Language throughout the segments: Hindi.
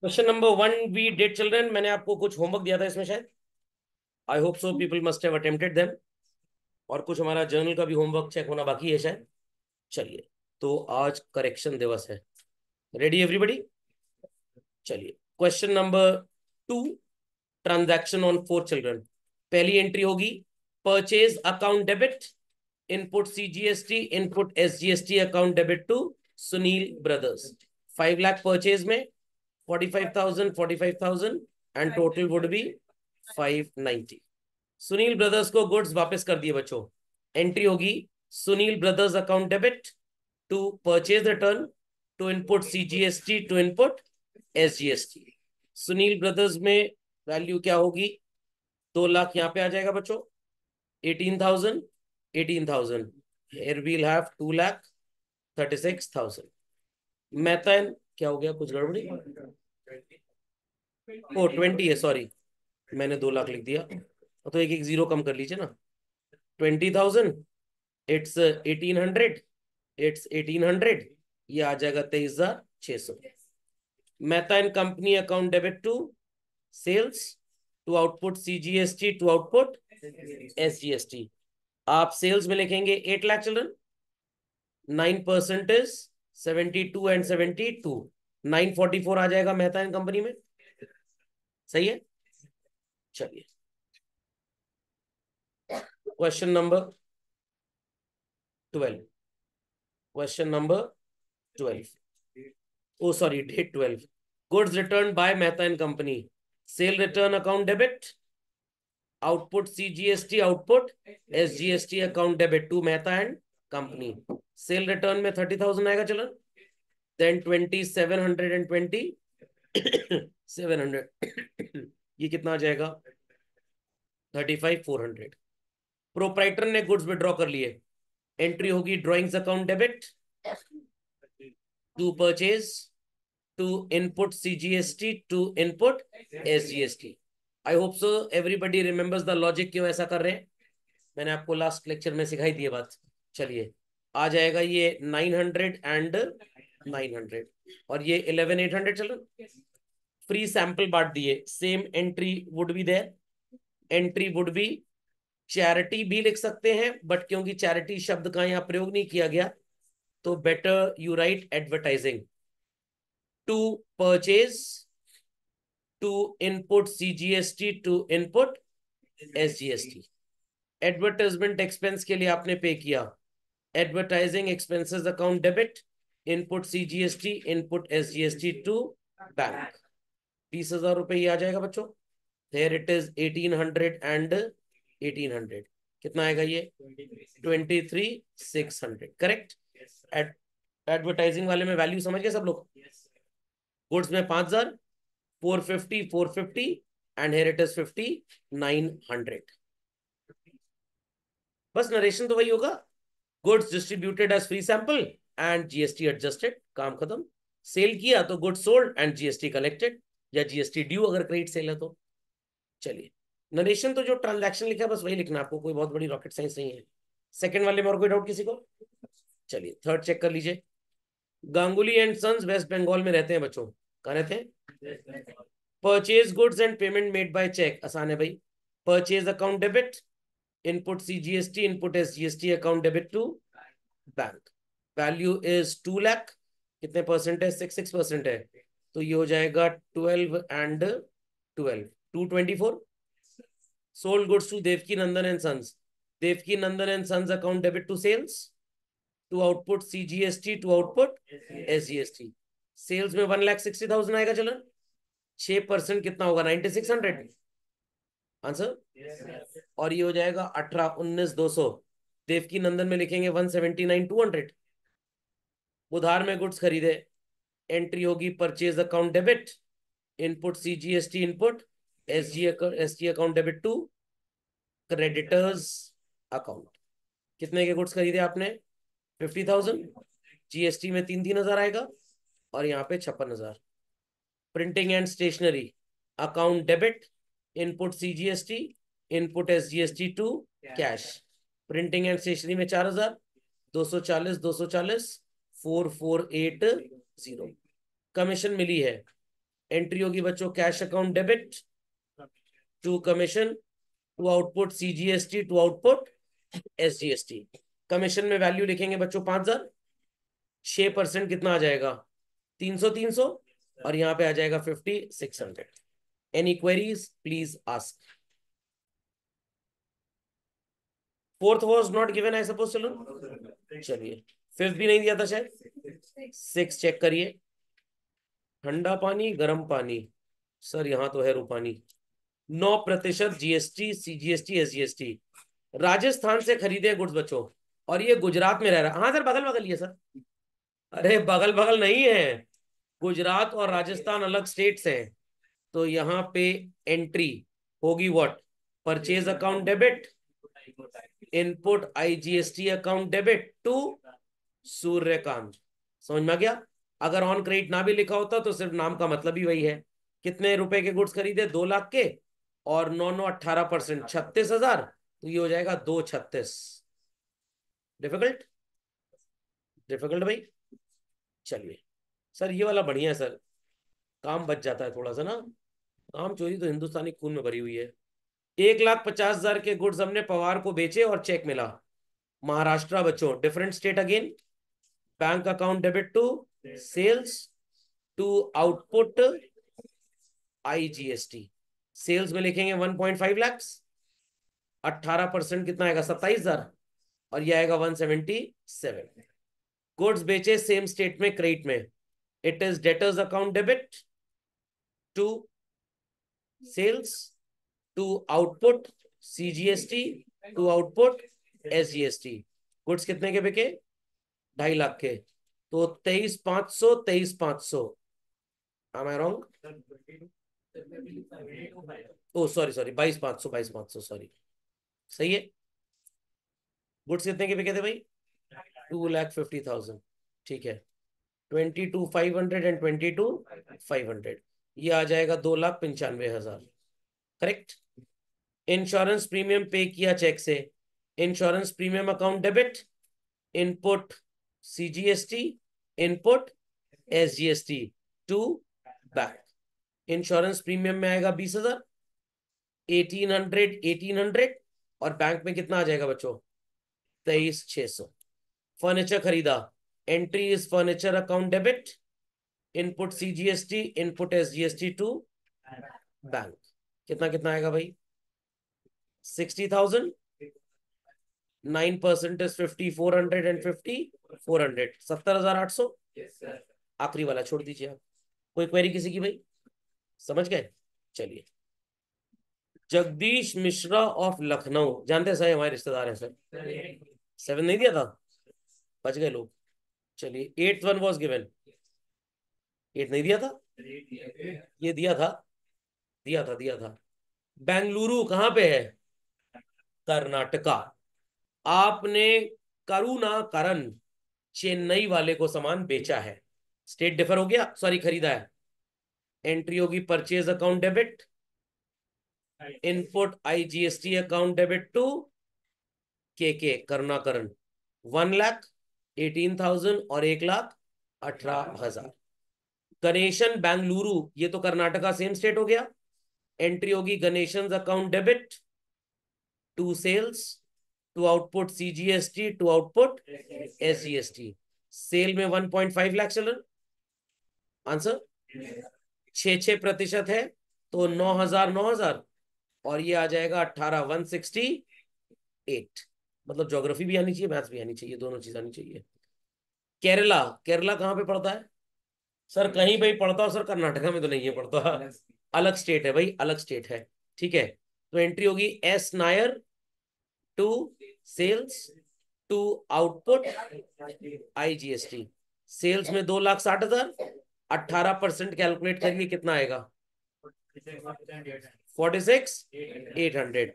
Question number 1 we did children. मैंने आपको कुछ होमवर्क दिया था इसमें शायद। I hope so people must have attempted them. और कुछ हमारा जर्नल का भी होमवर्क चेक होना बाकी है शायद। चलिए, तो आज करेक्शन दिवस है। Ready everybody? चलिए, question number 2, transaction on 4 children. पहली एंट्री होगी purchase account debit, input CGST, input SGST account debit to Sunil brothers. 5 lakh purchase में 45,000 and total would be 590। Sunil brothers को गुड्स वापस कर दिए बच्चों। एंट्री होगी Sunil brothers account debit to purchase return to input CGST to input SGST. Sunil brothers में वैल्यू क्या होगी? 2 लाख यहाँ पे आ जाएगा बच्चों। 18,000 here we'll have 2,36,000। मेहता क्या हो गया? कुछ गड़बड़ी? ओ 20 है, सॉरी, मैंने 2 लाख लिख दिया। तो एक एक जीरो कम कर लीजिए ना। 20,000, इट्स 1,800, इट्स 1,800, ये आ जाएगा 23,600। Mehta and company account debit to sales to output CGST to output SGST. आप सेल्स में लिखेंगे 8 लाख चिल्ड्रन। 9% इज 72 एंड 72, 944 आ जाएगा मेहता एंड कंपनी में। सही है? चलिए, question number 12। Question number 12, oh sorry, date 12, goods returned by Mehta and company, sale return account debit, output CGST, output SGST account debit to Mehta and company। sale return में 30,000 आएगा चलन, then 2,700 and 2,700 ये कितना आ जाएगा? 35,400। प्रोप्राइटर ने गुड्स विड्रॉ कर लिए। एंट्री होगी drawings account debit to purchase to input CGST to input SGST। I hope so everybody remembers the logic क्यों ऐसा कर रहे हैं। मैंने आपको लास्ट लेक्चर में सिखाई दी बात। चलिए, आ जाएगा ये 900 एंड 900 और ये 11,800 चलो। फ्री सैंपल बांट दिए। Same entry would be there. Entry would be charity भी लिख सकते हैं, बट क्योंकि चैरिटी शब्द का यहाँ प्रयोग नहीं किया गया तो better you write advertising. To purchase to input CGST to input SGST. Advertisement expense के लिए आपने पे किया। Advertising expenses account debit, input CGST, input SGST to bank. 20,000 रुपए ये आ जाएगा बच्चों। There it is 1,800 and 1,800। कितना आएगा ये? 23,600। करेक्ट। एडवर्टाइजिंग वाले में वैल्यू समझ गए सब लोग? गुड्स में 5,000, 450, 450 एंड हियर इट इज 5,900। बस नरेशन तो वही होगा। Goods distributed as free sample and GST adjusted. काम खत्म। सेल किया तो goods sold and GST collected, या जीएसटी ड्यू अगर क्रेडिट सेल है तो। चलिए, नरेशन तो जो ट्रांजैक्शन लिखा है बस वही लिखना, आपको कोई बहुत बड़ी रॉकेट साइंस नहीं है। सेकंड वाले में और कोई डाउट किसी को? चलिए, थर्ड चेक कर लीजिए। गांगुली एंड सन्स वेस्ट बंगाल में रहते हैं बच्चों। कहाँ रहते हैं? Purchase goods and payment made by cheque. आसान है भाई। Purchase account debit, input CGST, input SGST account debit to bank. Value is 2 lakh. कितने परसेंट है? 6% है। तो ये हो जाएगा 12 and 12, 224। Sold goods to Devaki Nandan and sons. Devaki Nandan and sons account debit to sales to output CGST to output SGST. Sales में 1,60,000 आएगा चलन। 6% कितना होगा? 9,600 आंसर। और ये हो जाएगा 18,19,200। देवकी नंदन में लिखेंगे 179,200। उधार में गुड्स खरीदे। एंट्री होगी purchase account debit, input CGST, input SG account debit to creditors account. कितने के गुड्स खरीदे आपने? 50,000। जीएसटी में 3,000 आएगा और यहाँ पे 56,000। Printing and stationery account debit, input CGST, input SGST to cash. Printing and stationery में 4,000, 240, 240, 4,480। कमीशन मिली है एंट्री होगी बच्चों cash account debit to commission to output CGST to output SGST. Commission में वैल्यू लिखेंगे बच्चों 5,000, 6% कितना आ जाएगा 300 और यहाँ पे आ जाएगा 50,600। Any queries please ask. Fourth was not given I suppose. चलो चलिए, फिफ्थ भी नहीं दिया था शायद। 6 चेक करिए। ठंडा पानी गर्म पानी, सर यहाँ तो है Rupani. 9% GST CGST SGST. Rajasthan से खरीदे गुड्स बच्चों, और ये गुजरात में रह रहा है। हाँ सर बगल बगल ये सर, अरे बगल बगल नहीं है, गुजरात और राजस्थान अलग स्टेट्स हैं। तो यहाँ पे एंट्री होगी what, purchase account debit, input IGST account debit to Suryakant. समझ में आ गया? अगर ऑन क्रेडिट ना भी लिखा होता तो सिर्फ नाम का मतलब ही वही है। कितने रुपए के गुड्स खरीदे, 2 लाख के, और 9 9 18% 36,000, तो ये हो जाएगा 236। डिफिकल्ट डिफिकल्ट भाई। चलिए सर ये वाला बढ़िया है सर, काम बच जाता है थोड़ा सा ना। काम चोरी तो हिंदुस्तानी खून में भरी हुई है। 1,50,000 के गुड्स हमने पवार को बेचे और चेक मिला। महाराष्ट्र बच्चों, different state again. Bank account debit to sales to output IGST. Sales में लिखेंगे 1.5 लाख, 18% कितना आएगा 27,000, और ये आएगा 177। गुड्स बेचे सेम स्टेट में क्रेडिट में, it is debtors account debit to sales to output CGST to output SGST. Goods कितने के बिके, 2.5 लाख के, तो 23,500 23,500। am I wrong? Oh sorry sorry 22,500 22,500 sorry, सही है। गुड्स कितने के बिके थे भाई, 2,50,000, ठीक है। 22,500 एंड 22,500, ये आ जाएगा 2,95,000, करेक्ट। इंश्योरेंस प्रीमियम पे किया चेक से, insurance premium account debit, input CGST, input SGST to bank. Insurance premium में आएगा 20,000, 1,800 और बैंक में कितना आ जाएगा बच्चों 23,600। फर्नीचर खरीदा, entry is furniture account debit, input CGST, input SGST to bank. कितना कितना आएगा भाई 60,000, 9% इज 5,400 एंड 5,400, 70,800। आखिरी वाला छोड़ दीजिए आप। कोई क्वेरी किसी की भाई, समझ गए? चलिए, जगदीश मिश्रा ऑफ लखनऊ, जानते हैं सर हमारे रिश्तेदार हैं सर। 7 नहीं दिया था, बच गए लोग। चलिए 8th वन वॉज गिवन, 8 नहीं दिया था, ये दिया था। बेंगलुरु कहाँ पे है, कर्नाटका। आपने करुणा करन चेन्नई वाले को सामान बेचा है, स्टेट डिफर हो गया, सॉरी खरीदा है। एंट्री होगी purchase account debit, input IGST account debit to के करुणाकरण। 1,18,000 और 1,18,000। गणेशन बेंगलुरु, ये तो कर्नाटका सेम स्टेट हो गया। एंट्री होगी Ganesan account debit to sales to output CGST to output SGST. Sale में 1.5 लाख चल रहा, आंसर 6% है, तो 9,000 9,000, और ये आ जाएगा 168। मतलब ज्योग्राफी भी आनी चाहिए, मैथ्स भी आनी चाहिए, दोनों चीज आनी चाहिए। केरला, केरला कहाँ पे पड़ता है सर, कहीं भाई पड़ता हो सर, कर्नाटका में तो नहीं है पड़ता, अलग स्टेट है भाई, अलग स्टेट है, ठीक है। तो एंट्री होगी S Nair to sales to output IGST. Sales में 2,60,000, 18% कैलकुलेट करिए कितना आएगा 46,800।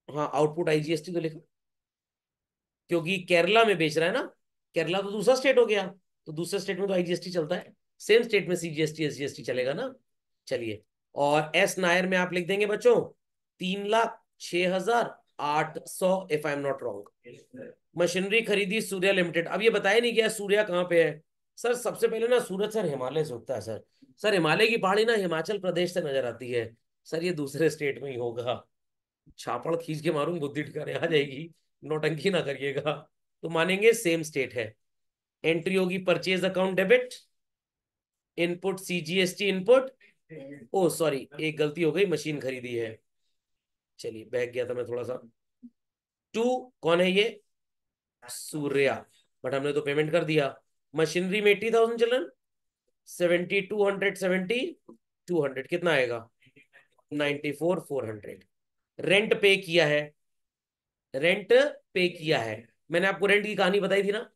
हाँ आउटपुट आईजीएसटी तो लिखा, क्योंकि केरला में बेच रहा है ना, केरला तो दूसरा स्टेट हो गया, तो दूसरे स्टेट में तो आईजीएसटी चलता है, सेम स्टेट में सीजीएसटी एसजीएसटी चलेगा ना। चलिए, और एस नायर में आप लिख देंगे बच्चों 3,06,800 if I am not wrong. Machinery खरीदी सूर्या लिमिटेड, अब ये बताया नहीं गया सूर्या कहाँ पे है, सर सबसे पहले ना सूरज सर हिमालय से उगता है सर। सर हिमालय की पहाड़ी ना हिमाचल प्रदेश से नजर आती है। सर ये दूसरे स्टेट में ही होगा। छापड़ खींच के मारूंगा, बुद्धि ठिकाने आ जाएगी। नौटंकी ना करिएगा। तो मानेंगे सेम स्टेट है। एंट्री होगी purchase account debit, input CGST input. Oh sorry, एक गलती हो गई, मशीन खरीदी है। चलिए बहक गया था मैं थोड़ा सा। टू कौन है ये? सूर्या। बट हमने तो पेमेंट कर दिया। मशीनरी में 80,000 चलन, 72, 170, 200 कितना आएगा? 94,400। रेंट पे किया है, रेंट पे किया है। मैंने आपको रेंट की कहानी बताई थी ना,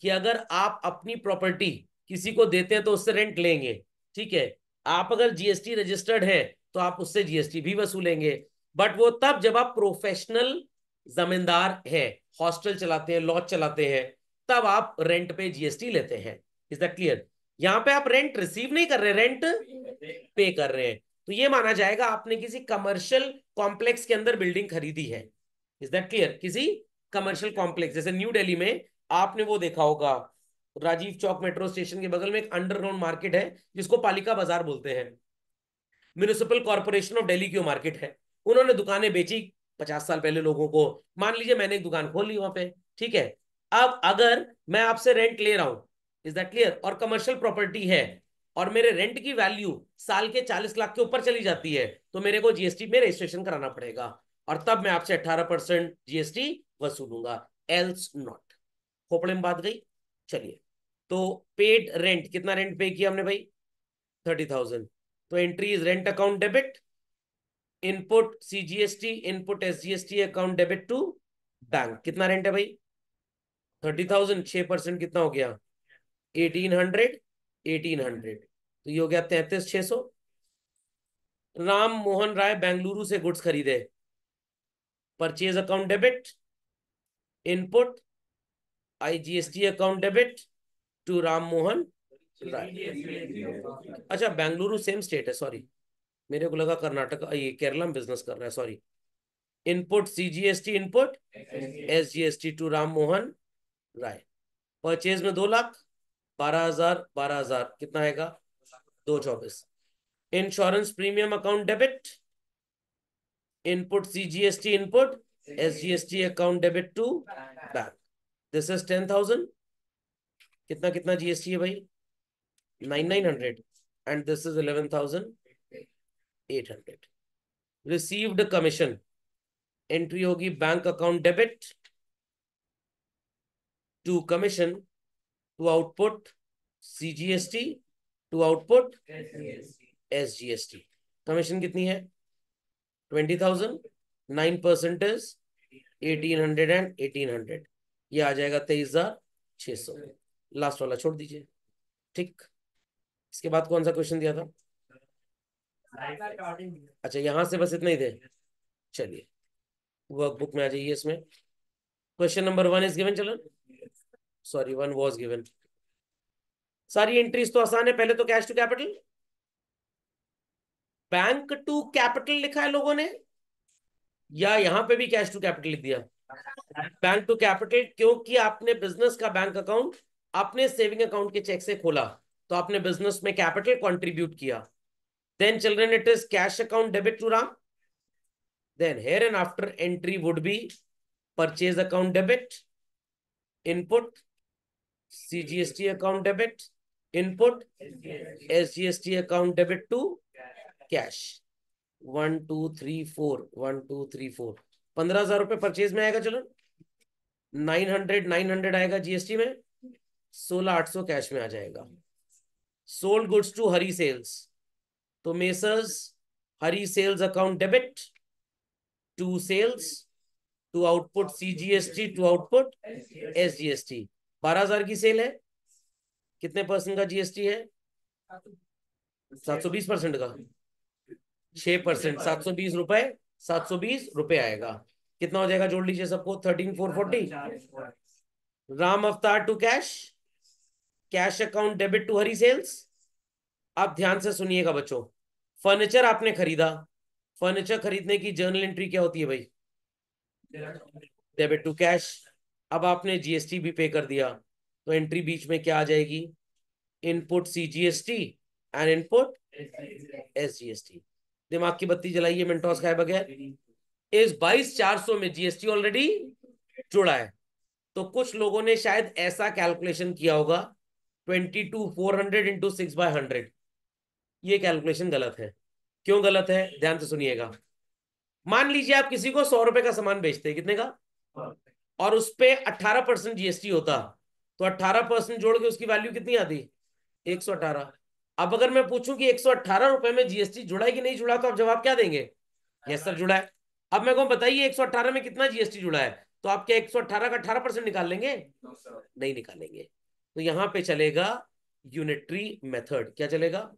कि अगर आप अपनी प्रॉपर्टी किसी को देते हैं तो उससे रेंट लेंगे। ठीक है। आप अगर जीएसटी रजिस्टर्ड है तो आप उससे जीएसटी भी वसूलेंगे। बट वो तब जब आप प्रोफेशनल जमींदार हैं, हॉस्टल चलाते हैं, लॉज चलाते हैं, तब आप रेंट पे जीएसटी लेते हैं। Is that clear? यहां पे आप रेंट रिसीव नहीं कर रहे, रेंट पे कर रहे हैं। तो ये माना जाएगा आपने किसी कमर्शियल कॉम्प्लेक्स के अंदर बिल्डिंग खरीदी है। Is that clear? किसी कमर्शियल कॉम्प्लेक्स, जैसे न्यू दिल्ली में आपने वो देखा होगा, राजीव चौक मेट्रो स्टेशन के बगल में एक अंडरग्राउंड मार्केट है जिसको पालिका बाजार बोलते हैं। म्यूनिसिपल कॉर्पोरेशन ऑफ दिल्ली की वो मार्केट है। उन्होंने दुकानें बेची 50 साल पहले लोगों को। मान लीजिए मैंने एक दुकान खोल ली वहां पे। ठीक है। अब अगर मैं आपसे रेंट ले रहा हूं, इज दैट क्लियर, और कमर्शियल प्रॉपर्टी है, और मेरे रेंट की वैल्यू साल के 40 लाख के ऊपर चली जाती है, तो मेरे को जीएसटी में रजिस्ट्रेशन कराना पड़ेगा। और तब मैं आपसे 18% जीएसटी वसूलूंगा, एल्स नॉट। खोपड़े में बात गई। चलिए, तो पेड रेंट, कितना रेंट पे किया हमने भाई? 30,000। तो entry is rent account debit, input CGST, input SGST account debit to bank. कितना रेंट है भाई? 30,000, 6% कितना हो गया? 1800, 1800, तो ये हो गया 33,600। राम मोहन राय बेंगलुरु से गुड्स खरीदे, purchase account debit, input IGST account debit to Ram Mohan Rai. अच्छा, बेंगलुरु सेम स्टेट है, सॉरी, मेरे को लगा कर्नाटक, ये केरला में बिजनेस कर रहा है, sorry. Input CGST input SGST to Ram Mohan Rai. Purchase में 2 लाख, 12,000, 12,000 कितना आएगा? 224। Insurance premium account debit, input CGST input SGST account debit to bank. This is 10,000। कितना कितना जीएसटी है भाई? 9,900। And this is 11,800। Received commission, entry होगी bank account debit to commission to output CGST to output SGST. Commission कितनी है? 20,000। 9% इज 1,800 एंड 1,800, ये आ जाएगा 23,600। लास्ट वाला छोड़ दीजिए। ठीक। इसके बाद कौन सा क्वेश्चन दिया था? अच्छा, यहां से बस इतना ही थे। चलिए वर्कबुक में आ जाइए। इसमें क्वेश्चन नंबर 1 इज गिवन, चलो, सॉरी 1 वाज गिवन। सारी एंट्रीज तो आसान है। पहले तो cash to capital, bank to capital लिखा है लोगों ने, या यहां पे भी कैश टू कैपिटल लिख दिया? बैंक टू कैपिटल, क्योंकि आपने बिजनेस का बैंक अकाउंट अपने सेविंग अकाउंट के चेक से खोला, तो आपने बिजनेस में कैपिटल कंट्रीब्यूट किया। Then children, it is cash account debit to Ram. Then here and after entry would be purchase account debit, input CGST account debit, input SGST account debit to cash. 1 2 3 4, 1 2 3 4, 15,000 रुपए परचेज में आएगा। चलो, 900 आएगा जीएसटी में, 16,800 कैश में आ जाएगा। Sold goods to Hari sales, तो messrs Hari sales account debit to sales to output CGST to output SGST. 12,000 की सेल है, कितने परसेंट का जीएसटी है? 720% का। 6%, 720 रुपए, 720 रुपए आएगा। कितना हो जाएगा? जोड़ लीजिए सबको, 13,440। Ram Avatar to cash, cash account debit to Hari sales. आप ध्यान से सुनिएगा बच्चों, फर्नीचर आपने खरीदा, फर्नीचर खरीदने की जर्नल एंट्री क्या होती है भाई? Debit to cash. अब आपने जीएसटी भी पे कर दिया, तो एंट्री बीच में क्या आ जाएगी? Input CGST and input SGST। दिमाग की बत्ती जलाइए मेंटोस खाए बगैर। इस 22,400 में GST ऑलरेडी जुड़ा है। तो कुछ लोगों ने शायद ऐसा कैलकुलेशन किया होगा, 22,400 इंटू 6/100। ये कैलकुलेशन गलत है। क्यों गलत है, ध्यान से सुनिएगा। मान लीजिए आप किसी को 100 रुपए का सामान बेचते हैं, कितने का, और उस पे 18% GST होता, तो 18% जोड़ के उसकी वैल्यू कितनी आती? 118। अब अगर मैं पूछूं कि 118 रुपए में GST जुड़ा है कि नहीं जुड़ा, तो आप जवाब क्या देंगे? यस सर जुड़ा है। अब मेरे को बताइए 118 में कितना GST जुड़ा है, तो आप क्या 118 का 18% निकाल लेंगे? नहीं निकालेंगे। तो यहां पे चलेगा यूनिटरी मेथड। क्या चलेगा?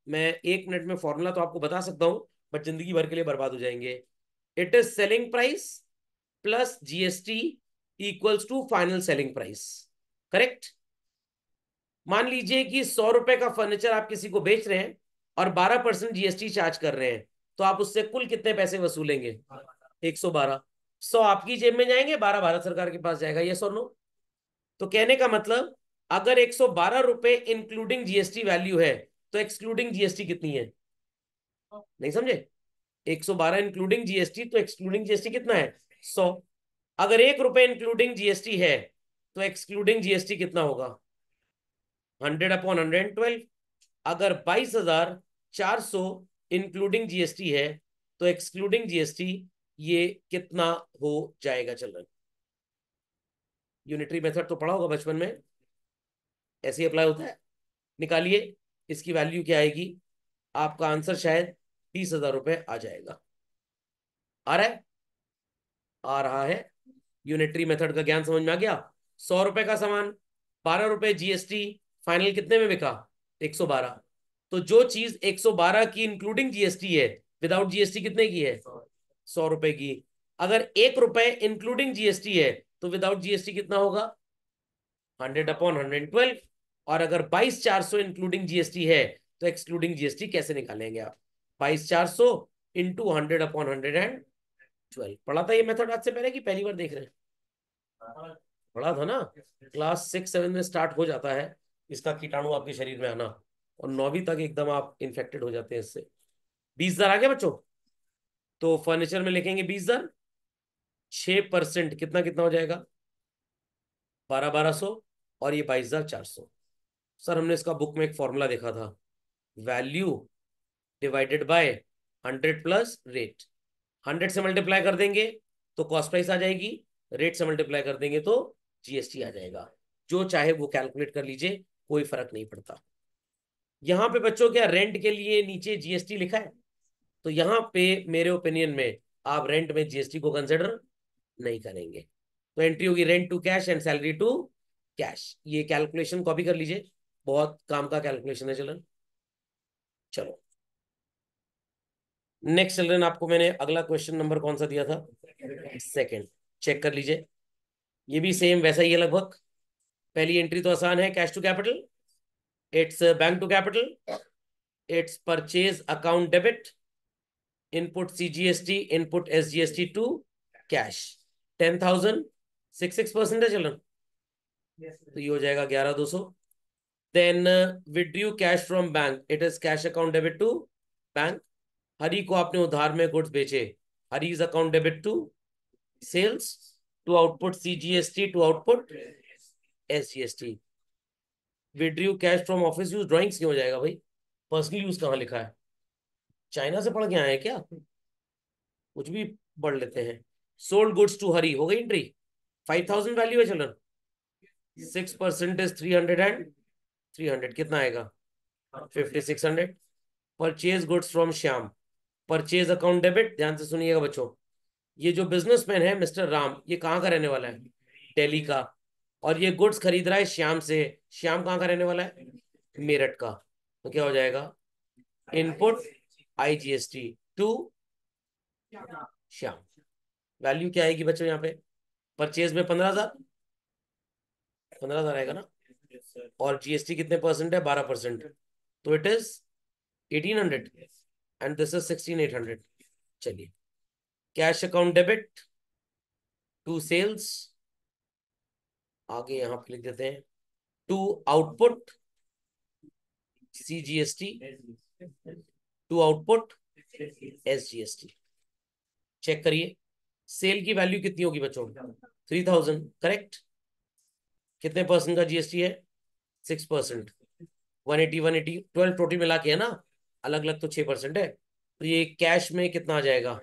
मैं 1 मिनट में फॉर्मूला तो आपको बता सकता हूं, बट जिंदगी भर के लिए बर्बाद हो जाएंगे। It is selling price plus GST equals to final selling price. Correct. मान लीजिए कि 100 रुपए का फर्नीचर आप किसी को बेच रहे हैं और 12% GST चार्ज कर रहे हैं, तो आप उससे कुल कितने पैसे वसूलेंगे? 112। 100 आपकी जेब में जाएंगे, 12 भारत सरकार के पास जाएगा। ये नो? तो कहने का मतलब, अगर 112 रुपए इंक्लूडिंग GST वैल्यू है, तो एक्सक्लूडिंग GST कितनी है? नहीं समझे? 112 इंक्लूडिंग GST, तो एक्सक्लूडिंग GST कितना है? 100। अगर 1 रुपए इंक्लूडिंग GST है, तो एक्सक्लूडिंग GST कितना होगा? 100/112। अगर 22,400 इंक्लूडिंग GST है, तो एक्सक्लूडिंग GST ये कितना हो जाएगा? चिल्ड्रन, यूनिटरी मेथड तो पढ़ा होगा बचपन में, ऐसे ही अप्लाई होता है। निकालिए, इसकी वैल्यू क्या आएगी? आपका आंसर शायद 30,000 रुपए आ जाएगा। आ रहा है? आ रहा है। यूनिटरी मेथड का ज्ञान समझ में आ गया। 100 रुपए का सामान, 12 रुपए GST, फाइनल कितने में बिका? 112। तो जो चीज 112 की इंक्लूडिंग GST है, विदाउट GST कितने की है? 100 रुपए की। अगर 1 रुपए इंक्लूडिंग GST है, तो विदाउट GST कितना होगा? 100/112। और अगर 22,400 इंक्लूडिंग GST है, तो एक्सक्लूडिंग GST कैसे निकालेंगे आप? 22,400 इंटू 100/112। पढ़ा था ये मेथड आज से पहले कि पहली बार देख रहे हैं? पढ़ा था ना। क्लास 6-7 में स्टार्ट हो जाता है इसका कीटाणु आपके शरीर में आना, और 9वीं तक एकदम आप इन्फेक्टेड हो जाते हैं इससे। 20,000 आ गया बच्चों। तो फर्नीचर में लिखेंगे 20,000, 6% कितना कितना हो जाएगा? 12,200। और ये 22,400। सर हमने इसका बुक में एक फॉर्मूला देखा था, value divided by 100 plus rate. 100 से मल्टीप्लाई कर देंगे तो कॉस्ट प्राइस आ जाएगी, रेट से मल्टीप्लाई कर देंगे तो GST आ जाएगा। जो चाहे वो कैलकुलेट कर लीजिए, कोई फर्क नहीं पड़ता। यहाँ पे बच्चों क्या रेंट के लिए नीचे GST लिखा है? तो यहाँ पे मेरे ओपिनियन में आप रेंट में GST को कंसिडर नहीं करेंगे। तो एंट्री होगी rent to cash and salary to cash. ये कैलकुलेशन कॉपी कर लीजिए, बहुत काम का कैलकुलेशन है। चलो नेक्स्ट चिल्ड्रन, आपको मैंने अगला क्वेश्चन नंबर कौन सा दिया था? सेकंड। चेक कर लीजिए, ये भी सेम वैसा ही है लगभग। पहली एंट्री तो आसान है, cash to capital, it's bank to capital, it's purchase account debit, input CGST, input SGST to cash. 10,000, 6% है चिल्ड्रन, तो ये हो जाएगा 11,200। Then withdrew cash from bank, it is cash account debit to bank. Hari को आपने उधार में गुड्स बेचे, Hari's account debit to sales, to output CGST, to output SGST। Withdrew cash from office use, drawings क्यों हो जाएगा भाई? पर्सनल यूज कहाँ लिखा है? चाइना से पढ़ के आए हैं क्या? कुछ भी पढ़ लेते हैं। सोल्ड गुड्स टू हरी, हो गई एंट्री। 5,000 वैल्यू है चलन, 6% इज 300 एंड 300 कितना आएगा? 5,600। Purchase goods from Shyam, purchase account debit. ध्यान से सुनिएगा बच्चों, ये जो बिजनेसमैन है मिस्टर राम, ये कहाँ का रहने वाला है? दिल्ली का। और ये गुड्स खरीद रहा है श्याम से। श्याम कहाँ का रहने वाला है? मेरठ का। तो क्या हो जाएगा? Input IGST to Shyam. Value क्या आएगी बच्चों यहाँ पे? परचेज में 15,000, 15,000 आएगा ना। और GST कितने परसेंट है? 12%। तो it is 1,800 and this is 1,680। चलिए, cash account debit to sales आगे यहां पे लिख देते हैं to output CGST, to output SGST। Check करिए सेल की वैल्यू कितनी होगी बच्चों? 3000, करेक्ट। कितने परसेंट का GST है? 6%। 180 180 12 टोटल मिला के है ना, अलग अलग तो 6% है। तो ये कैश में कितना आ जाएगा?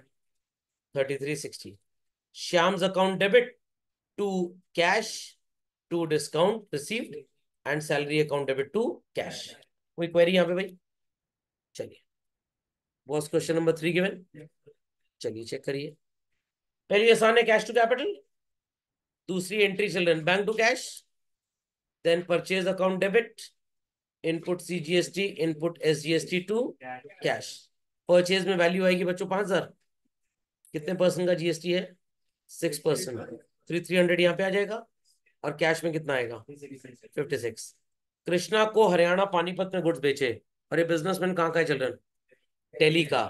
3360। Shyam's account debit to cash to discount received and salary account debit to cash. कोई क्वेरी यहाँ पे भाई? चलिए, वॉज क्वेश्चन नंबर 3 गिवन? चलिए चेक करिए। पहली आसान है, कैश टू कैपिटल। दूसरी entry children bank to cash, then purchase account debit, input CGST, input SGST to cash. Purchase में वैल्यू आएगी बच्चों 5000। कितने परसेंट का GST है? 6%। 300 यहाँ पे आ जाएगा। और कैश में कितना आएगा? 56। कृष्णा को हरियाणा पानीपत में गुड्स बेचे, और ये बिजनेसमैन कहाँ का है चिल्ड्रन? दिल्ली का।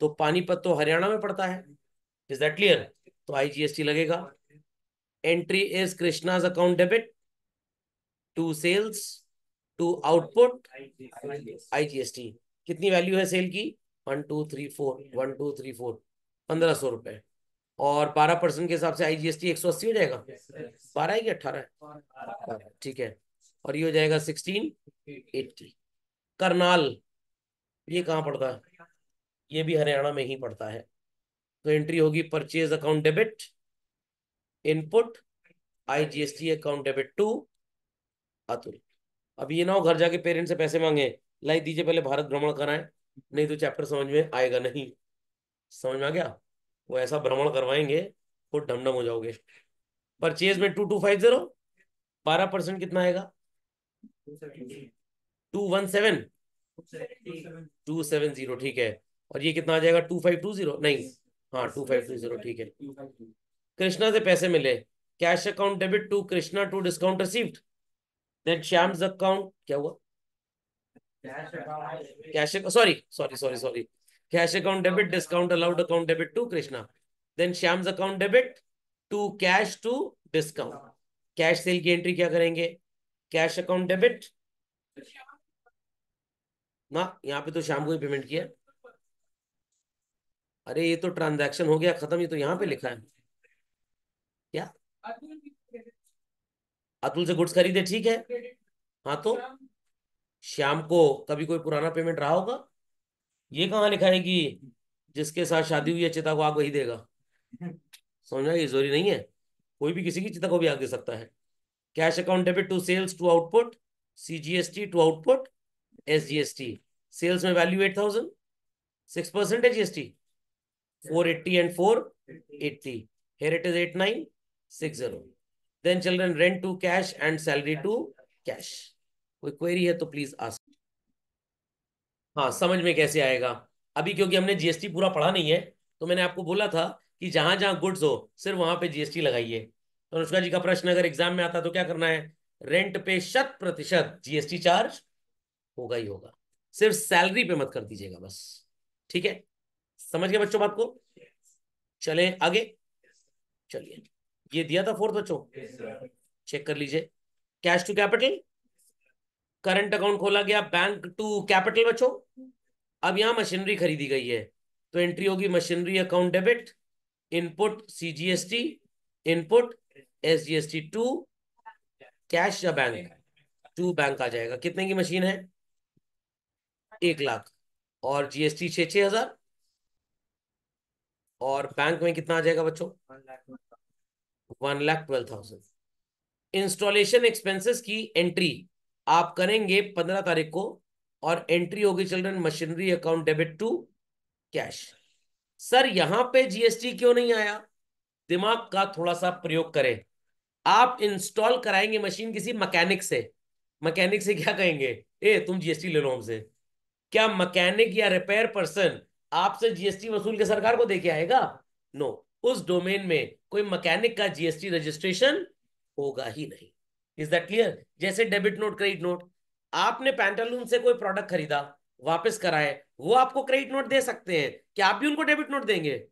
तो पानीपत तो हरियाणा में पड़ता है। Is that clear? तो IGST लगेगा। Entry is Krishna's account debit to sales to output IGST। कितनी वैल्यू है सेल की? 1234, 1234, 1500 रुपए। और 12% के हिसाब से IGST 180 हो जाएगा। 12 है कि 18 है? 12, ठीक है। और ये हो जाएगा 1680। करनाल, ये कहाँ पड़ता है? ये भी हरियाणा में ही पड़ता है। तो एंट्री होगी purchase account debit, input IGST account debit to Atul. अब ये ना हो घर जाके पेरेंट्स से पैसे मांगे, लाई दीजिए पहले भारत भ्रमण कराएं, नहीं तो चैप्टर समझ में आएगा नहीं। समझ में आ गया? वो ऐसा भ्रमण करवाएंगे खुद ढमढम हो जाओगे। परचेज में 2250, 12% कितना आएगा? 217, 270, ठीक है। और ये कितना आ जाएगा? 2520, नहीं, हाँ 2520, ठीक है। कृष्णा से पैसे मिले, cash account debit to Krishna to discount received, then Shyam's account, क्या हुआ? Cash, sorry sorry sorry sorry, cash account debit discount allowed account debit to Krishna, then Shyam's account debit to cash to discount. Cash sale की एंट्री क्या करेंगे? कैश अकाउंट डेबिट ना, यहाँ पे तो श्याम को ही पेमेंट किया। अरे ये तो ट्रांजैक्शन हो गया खत्म, ये तो यहाँ पे लिखा है क्या? अतुल से गुड्स खरीदे, ठीक है। हाँ तो श्याम को कभी कोई पुराना पेमेंट रहा होगा? ये कहाँ लिखा है कि जिसके साथ शादी हुई है चिता को आग वही देगा? समझना, ये जरूरी नहीं है, कोई भी किसी की चिता को भी आग दे सकता है। Cash account debit to sales to output CGST to output SGST। Sales में वैल्यू 8000, 6% है GST, 480 and 480। Here it is 8960। Then children rent to cash and salary to cash। कोई क्वेरी है तो प्लीज आस्क। हाँ, समझ में कैसे आएगा? अभी क्योंकि हमने GST पूरा पढ़ा नहीं है, तो मैंने आपको बोला था कि जहां जहां गुड्स हो सिर्फ वहां पे GST लगाइए। तो अनुष्का जी का प्रश्न अगर एग्जाम में आता तो क्या करना है? रेंट पे 100% GST चार्ज होगा ही होगा, सिर्फ सैलरी पे मत कर दीजिएगा बस। ठीक है, समझ गए बच्चों बात को? चलें आगे। चलिए, ये दिया था फोर्थ बच्चों, चेक कर लीजिए। Cash to capital, current account खोला गया, बैंक टू कैपिटल बच्चों। अब यहां मशीनरी खरीदी गई है, तो एंट्री होगी machinery account debit, input CGST, input SGST to cash या बैंक, टू बैंक आ जाएगा। कितने की मशीन है? 1 लाख। और GST 6-6 हजार। और बैंक में कितना आ जाएगा बच्चों? 1,12,000। इंस्टॉलेशन एक्सपेंसेस की एंट्री आप करेंगे 15 तारीख को, और एंट्री होगी children machinery account debit to cash. Sir यहां पे GST क्यों नहीं आया? दिमाग का थोड़ा सा प्रयोग करें। आप इंस्टॉल कराएंगे मशीन किसी मैकेनिक से, मैकेनिक से क्या कहेंगे? ए तुम GST ले लो हमसे। क्या मैकेनिक या रिपेयर पर्सन आपसे GST वसूल के सरकार को देके आएगा? नो, उस डोमेन में कोई मैकेनिक का GST रजिस्ट्रेशन होगा ही नहीं। Is that clear? जैसे डेबिट नोट, क्रेडिट नोट, आपने पैंटालून से कोई प्रोडक्ट खरीदा, वापस कराए, वो आपको क्रेडिट नोट दे सकते हैं, क्या आप भी उनको डेबिट नोट देंगे?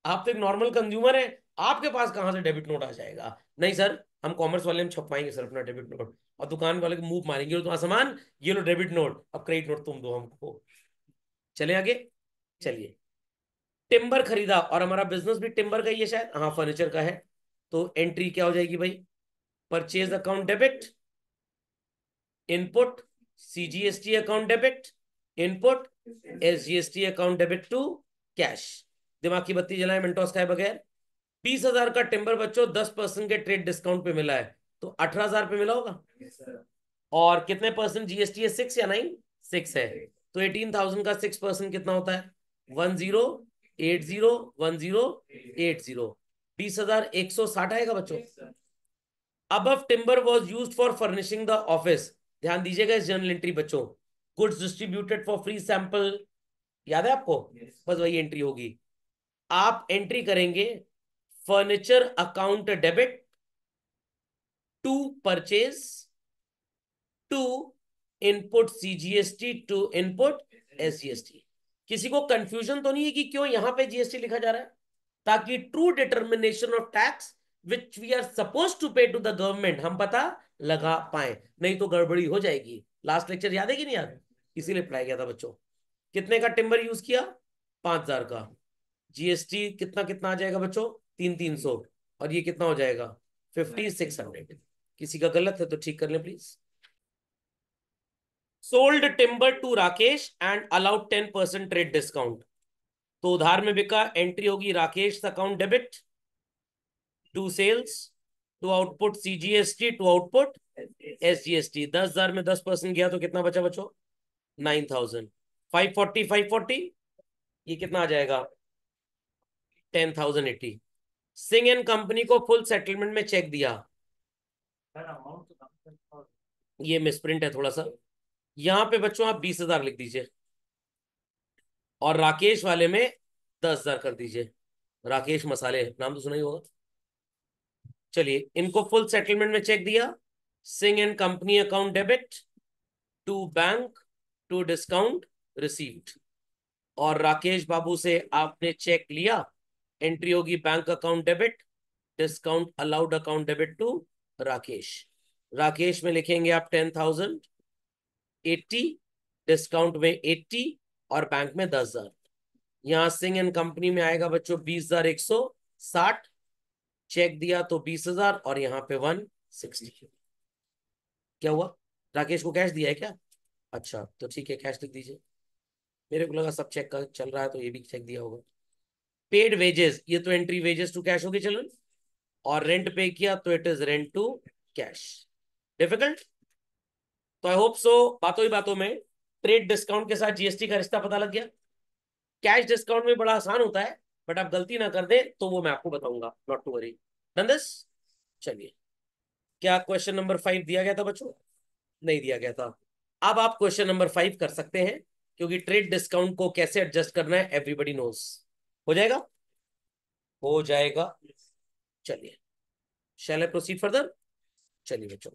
आप तो एक नॉर्मल कंज्यूमर है, आपके पास कहां से डेबिट नोट आ जाएगा? नहीं सर, हम कॉमर्स वाले हम छपवाएंगे सर अपना डेबिट नोट, और दुकान वाले को मुंह मारेंगे, लो तुम्हारा सामान, ये लो डेबिट नोट, अब क्रेडिट नोट तुम दो हमको। चले आगे, चलिए। टिम्बर खरीदा, और हमारा बिजनेस भी टिम्बर का ही है शायद, हाँ फर्नीचर का है, तो एंट्री क्या हो जाएगी भाई? Purchase account debit, input CGST account debit, input SGST account debit to cash. दिमाग की बत्ती जलाए मिनटोस खाए बगैर। 20,000 का टिम्बर बच्चों 10% के ट्रेड डिस्काउंट पे मिला है, तो 18,000 पे मिला होगा। और कितने परसेंट जीएसटी है? 6 या 9? 6 है। तो 18,000 का 6% कितना होता है? 1080, 1080। 20,160 आएगा बच्चों। Above timber was used for furnishing the office। ध्यान दीजिएगा इस जर्नल एंट्री बच्चों। Goods distributed for free sample, याद है आपको? बस वही एंट्री होगी। आप एंट्री करेंगे furniture account debit to purchase to input CGST to input SGST. किसी को कंफ्यूजन तो नहीं है कि क्यों यहां पे जीएसटी लिखा जा रहा है? ताकि true determination of tax which we are suppose to pay to the government हम पता लगा पाए, नहीं तो गड़बड़ी हो जाएगी। लास्ट लेक्चर याद है कि नहीं याद? इसीलिए पढ़ाया गया था बच्चों। कितने का टिम्बर यूज किया? 5,000 का। जीएसटी कितना कितना आ जाएगा बच्चों? 300-300। और ये कितना हो जाएगा? 50-600। किसी का गलत है तो ठीक कर ले please. Sold timber to Rakesh and allowed 10% trade discount. तो उधार में बिका, एंट्री होगी Rakesh account debit to sales to output CGST to output SGST. 10,000 में 10% गया तो कितना बचा बच्चों? 9,000। 540 ये कितना आ जाएगा? 10,080। सिंह एंड कंपनी को फुल सेटलमेंट में चेक दिया, ये मिसप्रिंट है थोड़ा सा, यहां पे बच्चों आप 20,000 लिख दीजिए, और राकेश वाले में 10,000 कर दीजिए। राकेश मसाले नाम तो सुना ही होगा। चलिए, इनको फुल सेटलमेंट में चेक दिया, Singh and company account debit to bank to discount received. और राकेश बाबू से आपने चेक लिया, एंट्री होगी bank account debit discount allowed account debit to Rakesh. Rakesh में लिखेंगे आप 10,080, डिस्काउंट में 80, और बैंक में 10,000। यहां सिंह एंड कंपनी में आएगा बच्चों 20,160, चेक दिया तो 20,000, और यहाँ पे 160। क्या हुआ? राकेश को कैश दिया है क्या? अच्छा तो ठीक है, कैश लिख दीजिए। मेरे को लगा सब चेक का चल रहा है तो ये भी चेक दिया होगा। पेड वेजेस, ये तो एंट्री वेजेस टू कैश होगी चलन, और रेंट पे किया तो it is rent to cash. Difficult? तो आई होप सो बातों ही बातों में ट्रेड डिस्काउंट के साथ जीएसटी का रिश्ता पता लग गया। कैश डिस्काउंट में बड़ा आसान होता है, बट आप गलती ना कर दे तो वो मैं आपको बताऊंगा, not to worry. Done this? चलिए, क्या क्वेश्चन नंबर 5 दिया गया था बच्चों? नहीं दिया गया था। अब आप क्वेश्चन नंबर 5 कर सकते हैं, क्योंकि ट्रेड डिस्काउंट को कैसे एडजस्ट करना है एवरीबडी नोस। हो जाएगा? हो जाएगा। चलिए, शैल आई प्रोसीड फर्दर? चलिए बच्चों,